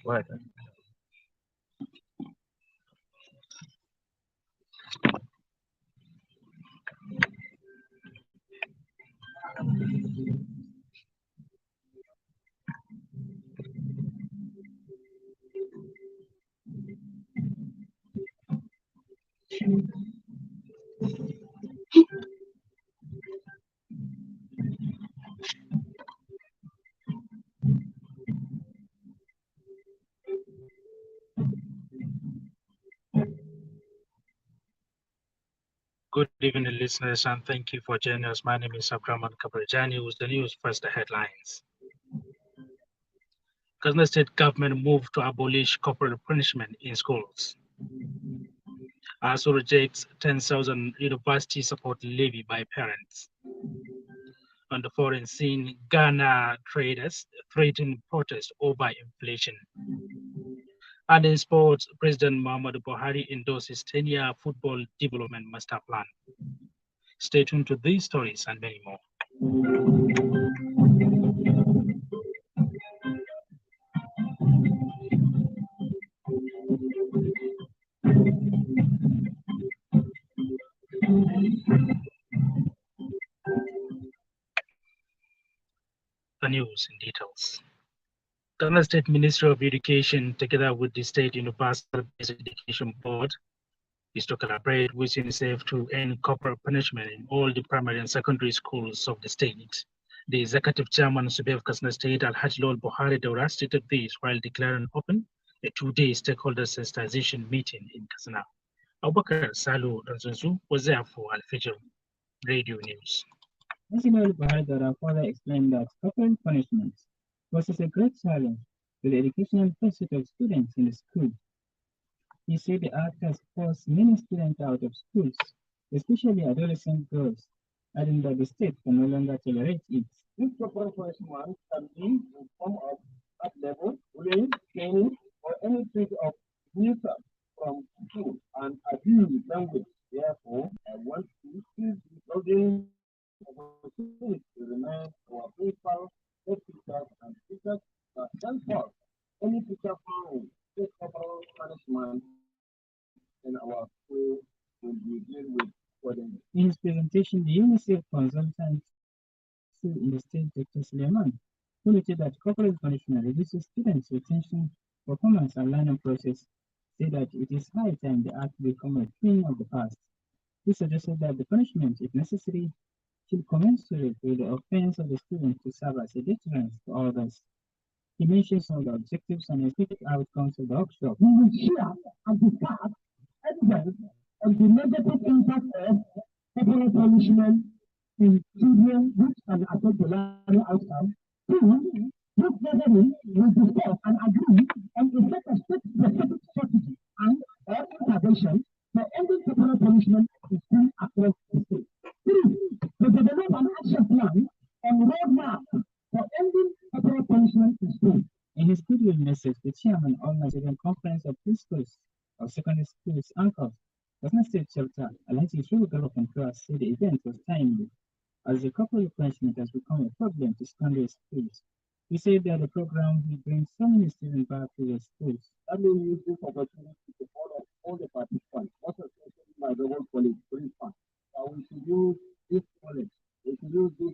Right. Good evening, listeners, and thank you for joining us. My name is Abdraman Kabarjani with the news. First, the headlines. Kazna State government moved to abolish corporal punishment in schools. ASU rejects 10,000 university support levy by parents. On the foreign scene, Ghana traders threaten protest over inflation. And in sports, President Muhammadu Buhari endorses 10-year football development master plan. Stay tuned to these stories and many more. The news in details. Ghana State Ministry of Education, together with the State Universal Basic Education Board, is to collaborate with UNICEF to end corporal punishment in all the primary and secondary schools of the state. The executive chairman of Katsina State, Alhaji Lol Buhari Daura, stated this while declaring open a two-day stakeholder sensitization meeting in Katsina. Abubakar Salu Ranzunzu was there for Alfijir Radio News. National Bahadara further explained that corporal punishment poses a great challenge to the educational pursuit of students in the school. He said the act has forced many students out of schools, especially adolescent girls, adding that the state can no longer tolerate it. This corporal punishment can be in form of at level, bullying, caning, or any treat of abuse from school and abuse language. Therefore, I want to seize the golden opportunity to remind our principal, head teachers, and teachers that henceforth any teacher found with corporal punishment in our school will be dealt with accordingly. In his presentation, the UNICEF consultant in the state, Dr. Suleiman, who noted that corporal punishment reduces students' retention, performance, and learning process, said that it is high time the act become a thing of the past. He suggested that the punishment, if necessary, should commensurate with the offense of the student to serve as a deterrent to others. He mentioned some of the objectives and expected outcomes of the workshop. We will share and discuss evidence of the negative impact of corporal punishment in children which can affect the learning outcome. Two, this gathering will discuss and agree on a set of specific strategy and intervention for ending corporal punishment in school across the state. Three, to develop an action plan and roadmap for ending corporal punishment in school. In his goodwill message, the chairman of the Nigerian Conference of Preschools of Secondary Schools, ANCOS, Katsina State Chapter, Alhaji Shugaba Contra, said the event was timely, as the corporal punishment has become a problem to secondary schools. He said that the program will bring so many students back to their schools. Let me use this opportunity to follow all the participants, most especially my rebel colleagues, principals. We should use this knowledge, we should use this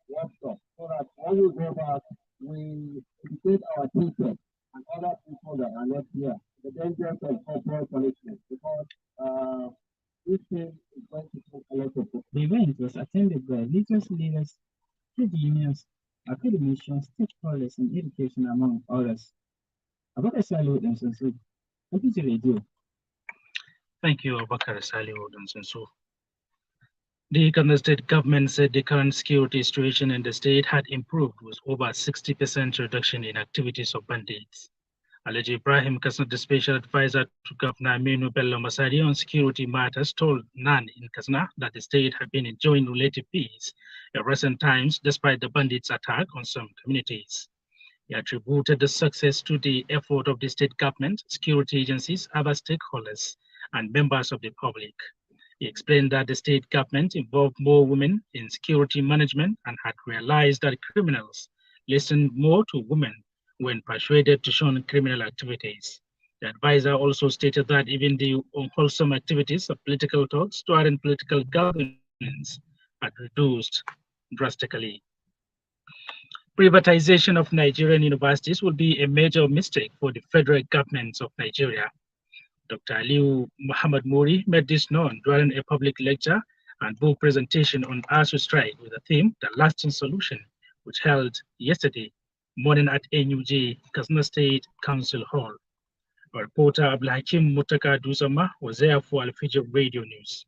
workshop so that when we go back, we educate our teachers and other people that are not here the dangers of corporal punishment because this thing is going to take a lot of people. The event was attended by religious leaders, trade unions, academicians, stakeholders in education, among others. Abubakar Salu Dansansu, Alfijir Radio. Thank you, Abubakar Salu Dansansu. The Ghana state government said the current security situation in the state had improved with over 60% reduction in activities of bandits. Alhaji Ibrahim Kasna, the special advisor to Governor Aminu Bello Masari on security matters, told NAN in Kasna that the state had been enjoying relative peace in recent times despite the bandits' attack on some communities. He attributed the success to the effort of the state government, security agencies, other stakeholders, and members of the public. He explained that the state government involved more women in security management and had realized that criminals listened more to women when persuaded to shun criminal activities. The advisor also stated that even the unwholesome activities of political talks during political gatherings had reduced drastically. Privatization of Nigerian universities will be a major mistake for the federal government of Nigeria. Dr. Aliu Muhammad Muri made this known during a public lecture and book presentation on ASU strike with the theme The Lasting Solution, which held yesterday morning at NUJ Kasna State Council Hall. Our reporter Abdulhakim Mutaka Dusama was there for Alfijir Radio News.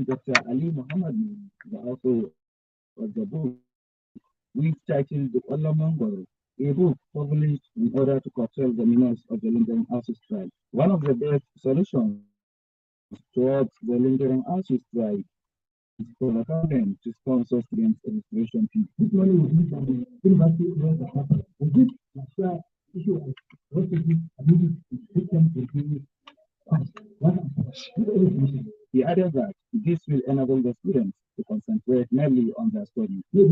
Dr. Ali Muhammad, the author of the book, which titled The Mangoro, a book published in order to curtail the menace of the lingering ASU strike. One of the best solutions towards the lingering ASU strike is for the government to sponsor students' registration fees. This money will be from the university grant of capital. And this national issue of refugee ability system will be He added that this will enable the students to concentrate mainly on their studies. Which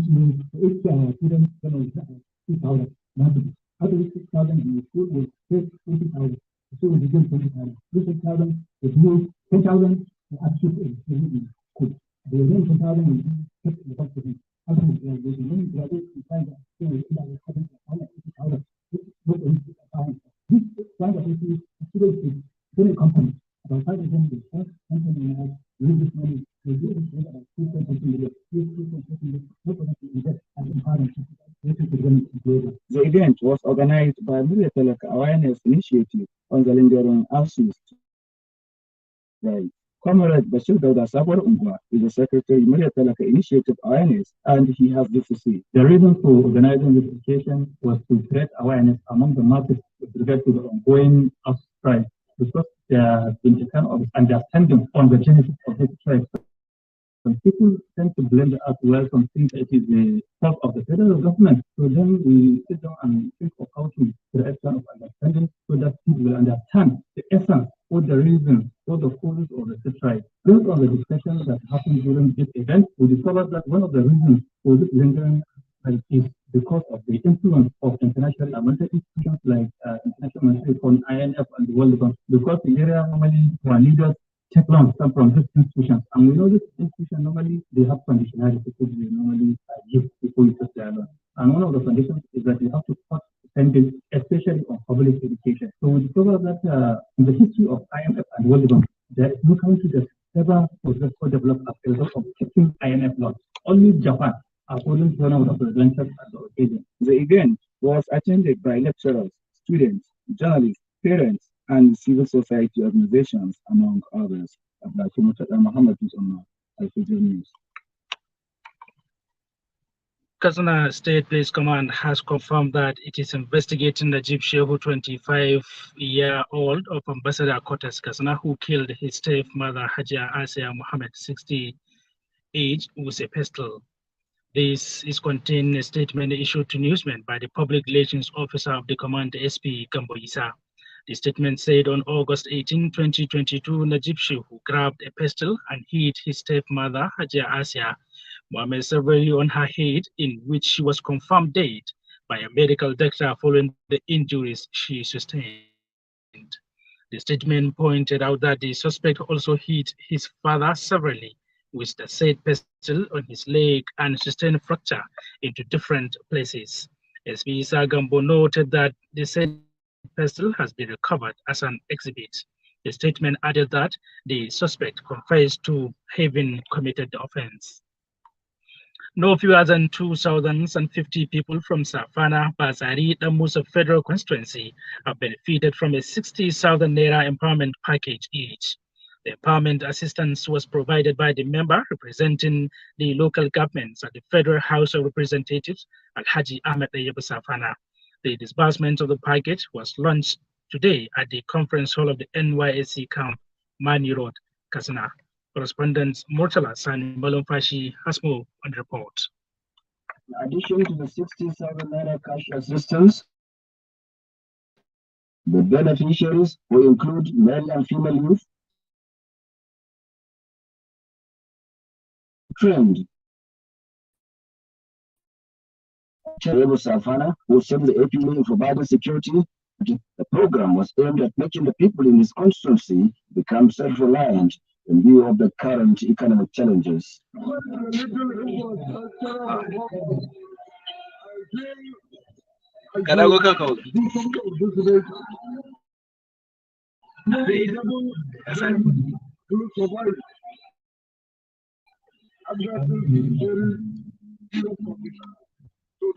means if students can 2,000 monthly, out of 6,000 in the school will take 20,000. So we begin 20,000. This 6,000 is used 10,000 to actually in school. The remaining 10,000 will be kept in the hospital. After the graduation, when you graduate, you find that you will end up with 150,000. This kind of issue, students is very company. About 5 of them, the first company has used this money. They do it with about 2.2 million. The event was organized by Muria Teleka Awareness Initiative on the lingering ASU strike. Comrade Bashir Dauda Sabor Umba is the secretary of Muria Teleka Initiative Awareness, and he has this to say. The reason for organizing this occasion was to create awareness among the masses with regard to the ongoing ASU strike, because there has been a kind of understanding on the genesis of this strike. Some people tend to blame the as well, some think it is the fault of the federal government. So then we sit down and think of how to create kind of understanding so that people will understand the essence or the reason or the causes of the strike. Based on the discussions that happened during this event, we discovered that one of the reasons for this lingering strike is because of the influence of international monetary institutions like International Monetary Fund, IMF, and the World Bank. Because the area normally our leaders take loans come from these institutions, and we know this institution normally they have conditionality because they normally give people to their loan. And one of the conditions is that you have to cut spending, especially on public education. So we discovered that in the history of IMF and World Bank, there is no country that ever was developed as a result of taking IMF loans. Only Japan, according to one of the presenters at the occasion. The event was attended by lecturers, students, journalists, parents, and civil society organizations, among others. Muhammad Alfijir News. Katsina State Police Command has confirmed that it is investigating Najib Shehu, 25-year-old of Ambassador Kotas Katsina, who killed his stepmother Hajia Asia Mohammed, 68, with a pistol. This is contained in a statement issued to newsmen by the Public Relations Officer of the command, SP Gambo Isa. The statement said on August 18, 2022, Najib Shehu grabbed a pistol and hit his stepmother, Hajia Asia Mohammed, severely on her head, in which she was confirmed dead by a medical doctor following the injuries she sustained. The statement pointed out that the suspect also hit his father severely with the said pistol on his leg and sustained fracture into different places. SP Isa Gambo noted that the said pistol has been recovered as an exhibit. The statement added that the suspect confessed to having committed the offense. No fewer than 2,050 people from Safana, Bazari, Damusa Federal Constituency have benefited from a 60,000 Naira empowerment package each. The empowerment assistance was provided by the member representing the local governments at the Federal House of Representatives, Alhaji Ahmed Ayyabu Safana. The disbursement of the package was launched today at the conference hall of the NYSC camp, Mani Road, Katsina. Correspondent Murtala Sani Malumfashi has more on the report. In addition to the 60,000 naira cash assistance, the beneficiaries will include male and female youth trained. Cherebo Safana, who served the APA in providing security, the program was aimed at making the people in his constituency become self-reliant in view of the current economic challenges. So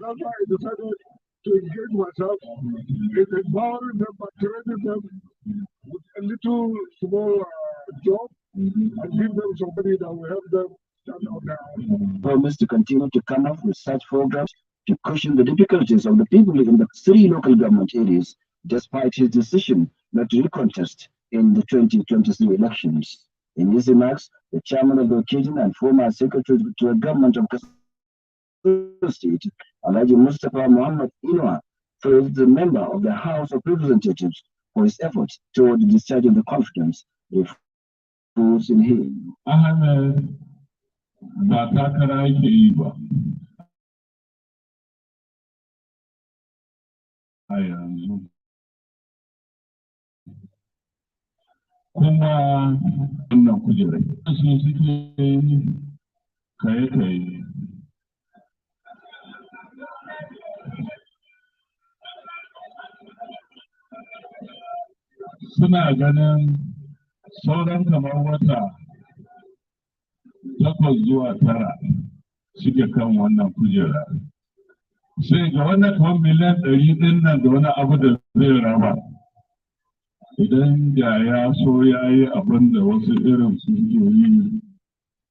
that's why I decided to engage myself in empowering them by training them with a little small job and give them somebody that will help them stand on their own. Promise to continue to come up with such programs to cushion the difficulties of the people in the 3 local government areas, despite his decision not to recontest in the 2023 elections. In his remarks, the chairman of the occasion and former secretary to the government of State, Alhaji Mustafa Muhammad Inwa, praised the member of the House of Representatives for his efforts toward discharging the confidence reposed in him. Ahmed ba takara yake yi ba a yanzu. Kuma wannan kujerai su suke kaye-kaye. Suna ganin sauran kamar wata 8 zuwa 9 suke kan wannan kujera. Sai ga wannan kamar miliyan 100 ɗin nan da wani abu da zai raba. Idan da ya so ya yi abin da wasu irin su yi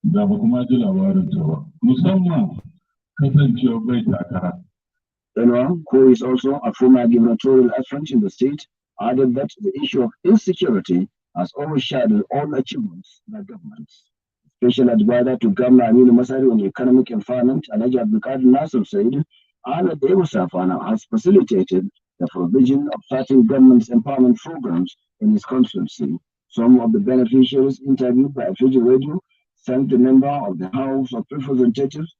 da ba kuma ji labarin ta ba. Musamman kasancewa bai takara. Enwa, who is also a former gubernatorial aspirant in the state, added that the issue of insecurity has overshadowed all achievements in the government. Special advisor to Governor Aminu Masari on economic environment, Alhaji Abdulkadir Nasir said, Ahmed Safana has facilitated the provision of certain government's empowerment programs in his constituency. Some of the beneficiaries interviewed by Alfijir Radio thanked the member of the House of Representatives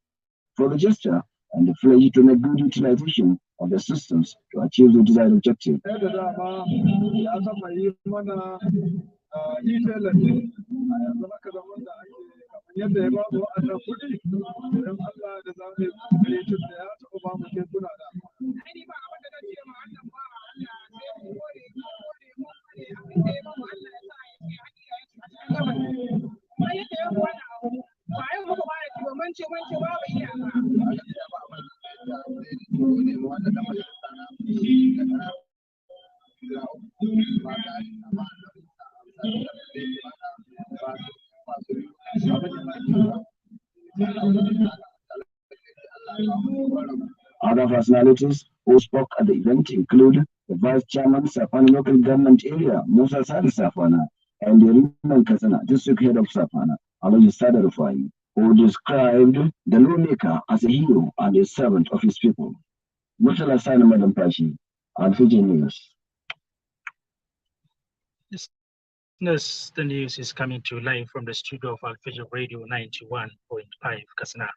for the gesture and the pledge to make good utilization of the systems to achieve the desired objective. Other personalities who spoke at the event include the Vice Chairman, Safana Local Government Area, Musa Sadi Safana, and the Riman Kasana, District Head of Safana, Alhaji Sada Rufai, who described the lawmaker as a hero and a servant of his people. Murtala Sani Madam Pashi, Alfijir News. The news is coming to you live from the studio of Alfijir Radio 91.5 Kasana.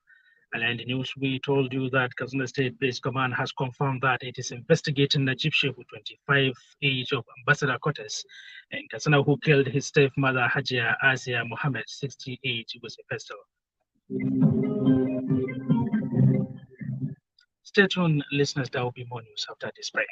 And in the news, we told you that Katsina State Police Command has confirmed that it is investigating Najib Shehu, 25, age of Ambassador Cortes, and Katsina, who killed his stepmother Hajia Asia Mohammed, 68, was a pistol. Stay tuned, listeners. There will be more news after this break.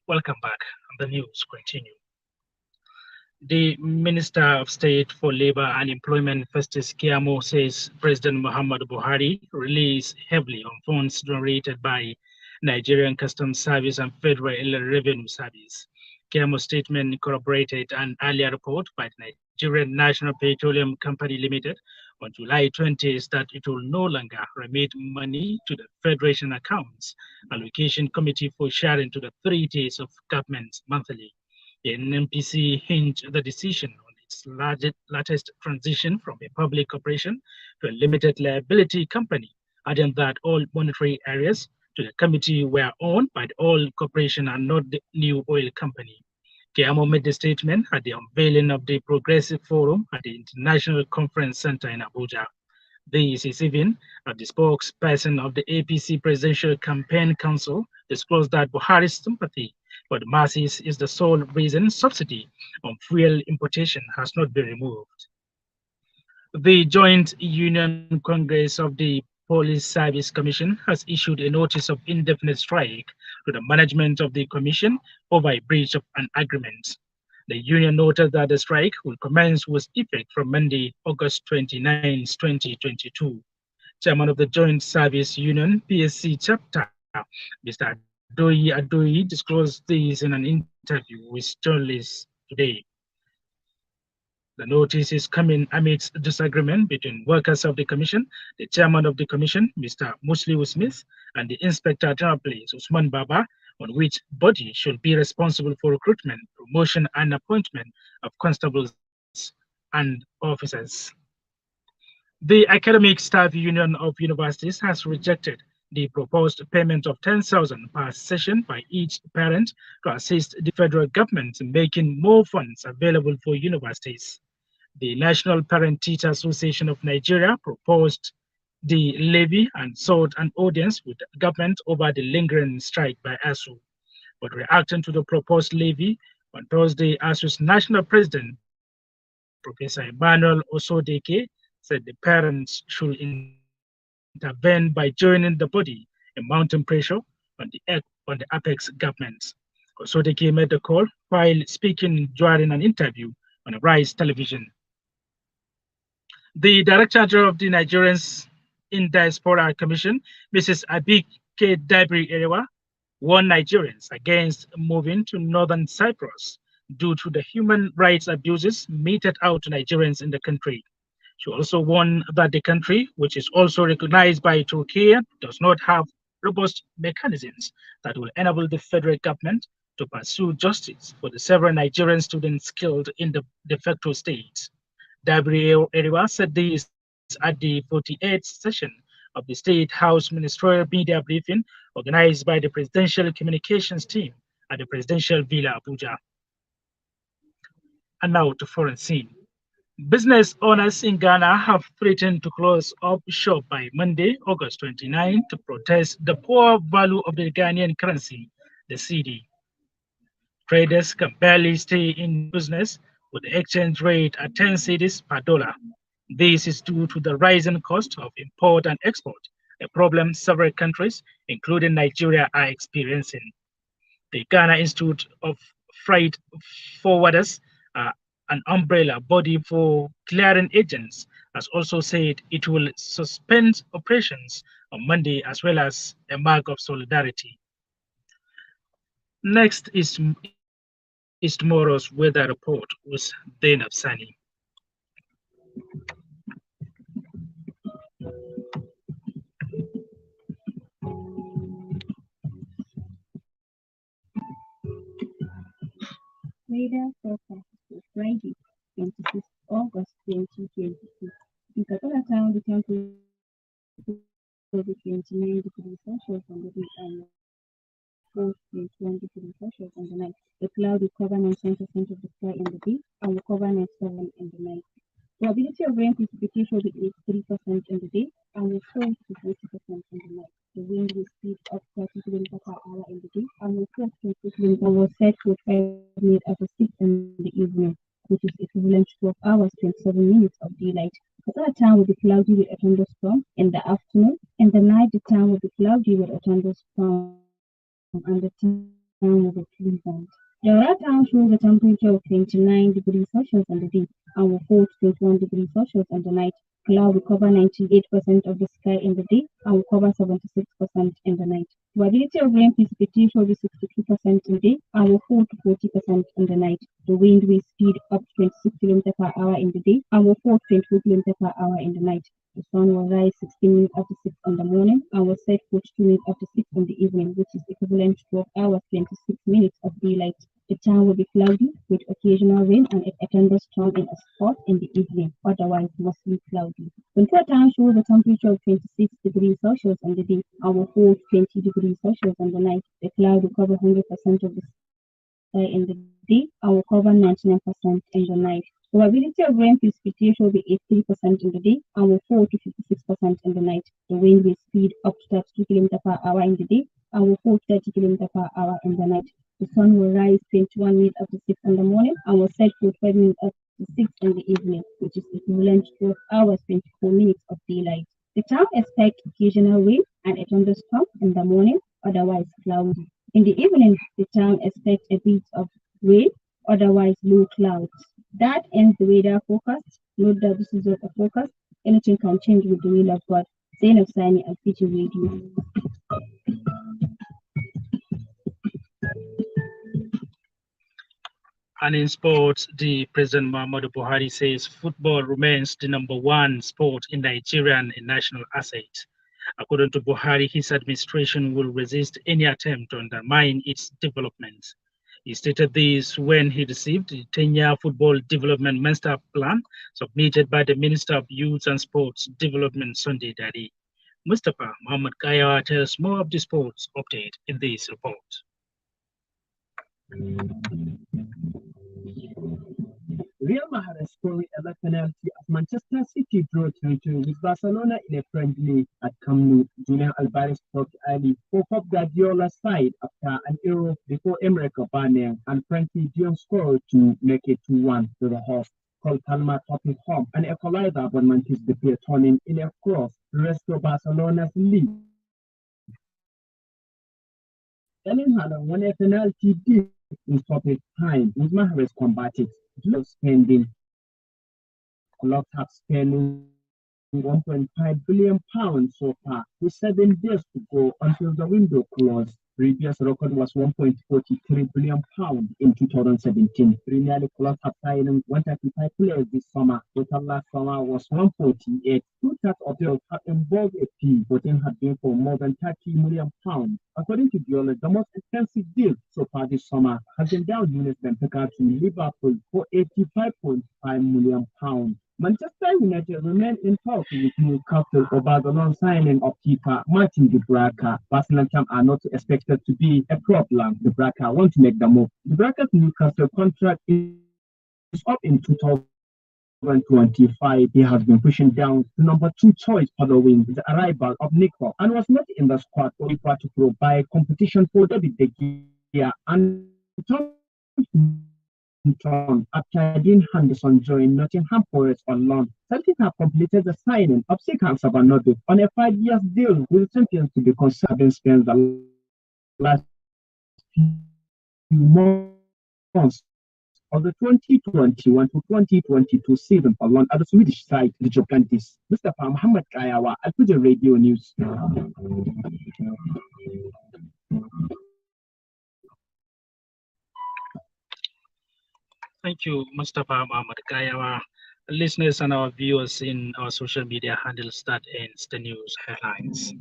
Welcome back. The news continue. The Minister of State for Labor and Employment, Festus Keyamo, says President Muhammadu Buhari relies heavily on funds generated by Nigerian Customs Service and Federal Inland Revenue Service. KMO statement corroborated an earlier report by the Nigerian National Petroleum Company Limited on July 20th that it will no longer remit money to the Federation Accounts Allocation Committee for sharing to the 3 tiers of government monthly. The NNPC hinged the decision on its latest transition from a public corporation to a limited liability company, adding that all monetary areas to the committee were owned by the oil corporation and not the new oil company. Kiamo made the statement at the unveiling of the Progressive Forum at the International Conference Center in Abuja. This is even as the spokesperson of the APC Presidential Campaign Council disclosed that Buhari's sympathy for the masses is the sole reason subsidy on fuel importation has not been removed. The Joint Union Congress of the Police Service Commission has issued a notice of indefinite strike to the management of the commission over a breach of an agreement. The union noted that the strike will commence with effect from Monday, August 29, 2022. Chairman of the Joint Service Union, PSC chapter, Mr. Adoyi disclosed this in an interview with journalists today. The notice is coming amidst disagreement between workers of the commission, the chairman of the commission, Mr. Musliu Smith, and the Inspector General Police, Usman Baba, on which body should be responsible for recruitment, promotion, and appointment of constables and officers. The Academic Staff Union of Universities has rejected the proposed payment of 10,000 per session by each parent to assist the federal government in making more funds available for universities. The National Parent-Teacher Association of Nigeria proposed the levy and sought an audience with the government over the lingering strike by ASU. But reacting to the proposed levy, on Thursday, ASU's national president, Professor Emmanuel Osodeke, said the parents should intervene by joining the body in mounting pressure on the Apex government. Osodeke made the call while speaking during an interview on Rise Television. The Director General of the Nigerians in Diaspora Commission, Mrs. Abike Dabiri Erewa, warned Nigerians against moving to northern Cyprus due to the human rights abuses meted out to Nigerians in the country. She also warned that the country, which is also recognized by Turkey, does not have robust mechanisms that will enable the federal government to pursue justice for the several Nigerian students killed in the de facto state. Dabiri Erewa said this at the 48th session of the State House Ministerial Media Briefing organized by the Presidential Communications Team at the Presidential Villa Abuja. And now to foreign scene. Business owners in Ghana have threatened to close up shop by Monday, August 29, to protest the poor value of the Ghanaian currency, the cedi. Traders can barely stay in business with the exchange rate at 10 cedis per dollar. This is due to the rising cost of import and export, a problem several countries, including Nigeria, are experiencing. The Ghana Institute of Freight Forwarders, an umbrella body for clearing agents, has also said it will suspend operations on Monday as well as a mark of solidarity. Next is tomorrow's weather report with Zainab Sani. Weather forecast for Friday, 26 August 2022. In Kampala town, the temperature will be 29 degrees Celsius on the day and 4.1 degrees Celsius on the night. The cloud will cover 99% of the sky in the day and will cover 97% in the night. Probability of rain precipitation will be 83% in the day and will fall to 40% in the night. The wind will speed up 30 km per hour in the day and will force consistently and will set to 5 minutes after 6 in the evening, which is equivalent to 12 hours, 27 minutes of daylight. The town will be cloudy with a thunderstorm in the afternoon. In the night, the town will be cloudy with a thunderstorm and the town will be pleasant. The red town shows a temperature of 29 degrees Celsius on the day and will fall to 21 degrees Celsius on the night. cloud will cover 98% of the sky in the day and will cover 76% in the night. Probability of rain precipitation will be 62% in the day and will fall to 40% in the night. The wind will speed up to 26 km per hour in the day and will fall to 24 km per hour in the night. The sun will rise 16 minutes after 6 in the morning and will set 42 minutes after 6 in the evening, which is equivalent to 12 hours 26 minutes of daylight. The town will be cloudy with occasional rain and a thunderstorm in a spot in the evening, otherwise mostly cloudy. Contour town shows a temperature of 26 degrees Celsius on the day and will hold 20 degrees Celsius on the night. The cloud will cover 100% of the sky in the day and will cover 99% in the night. Probability of rain precipitation will be 83% in the day and will fall to 56% in the night. The wind will speed up to 32 km per hour in the day and will fall 30 km per hour in the night. The sun will rise 21 minutes after 6 in the morning and will set 45 minutes after 6 in the evening, which is equivalent to 12 hours 24 minutes of daylight. The town expects occasional rain and a thunderstorm in the morning, otherwise cloudy. In the evening, the town expects a bit of rain, otherwise low clouds. That ends the weather forecast. Note that this is not a forecast. Anything can change with the will of God. Zainab Sani, Alfijir Radio. And in sports, the President Muhammadu Buhari says football remains the #1 sport in Nigeria and a national asset. According to Buhari, his administration will resist any attempt to undermine its development. He stated this when he received the 10-year football development master plan submitted by the Minister of Youth and Sports Development, Sunday Dadi. Mustafa Muhammad Kaya tells more of the sports update in this report. Real Madrid scored a penalty as Manchester City drew 2-2 with Barcelona in a friendly at Camp Nou. Julian Alvarez talked early for Pep Guardiola's side after an error before Emre Aubameyang and Frankie de Jong scored to make it 2-1 to the host. Cole Palmer topped it home and equalizer but Manchester the pair turning in a cross to restore Barcelona's lead. Erling Haaland won a penalty deep in stoppage time with Mahrez combated. Spending clubs have spent £1.5 billion so far, with 7 days to go until the window closed. Previous record was £1.43 billion in 2017. Premier League clubs have signed 135 players this summer. Total last summer was 148. Two-thirds of deals have involved a fee. Voting had been for more than £30 million. According to Viola, the most expensive deal so far this summer has been down Nunes Benfica to Liverpool for £85.5 million. Manchester United remain in talks with Newcastle over the long signing of keeper Martin De Braca. Barcelona are not expected to be a problem. De Braca want to make the move. De Braca's Newcastle contract is up in 2025. He has been pushing down the #2 choice following the arrival of Nico and was not in the squad for FIFA to provide competition for David De Gea and after Dean Henderson joined Nottingham Forest on loan. Celtic have completed the signing of Serkan Sabanovic on a 5-year deal with champions to be conserving spends the last few months of the 2021 to 2022 season for loan at the Swedish side, the Gigantes. Mustafa Muhammad Kayawa, Alfijir Radio News. Thank you, Mustafa Muhammad Kayawa. Listeners and our viewers in our social media handles, that ends the news headlines.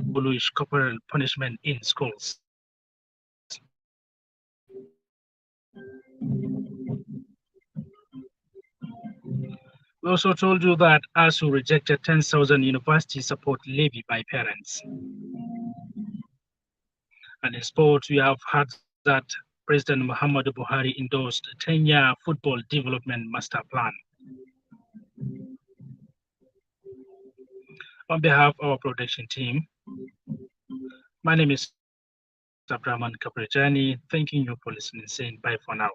Abolish corporal punishment in schools. We also told you that ASU rejected 10,000 university support levy by parents. And in sports, we have heard that President Muhammadu Buhari endorsed a 10-year football development master plan. On behalf of our production team, my name is Abdraman Kaprejani, thanking you for listening, saying bye for now.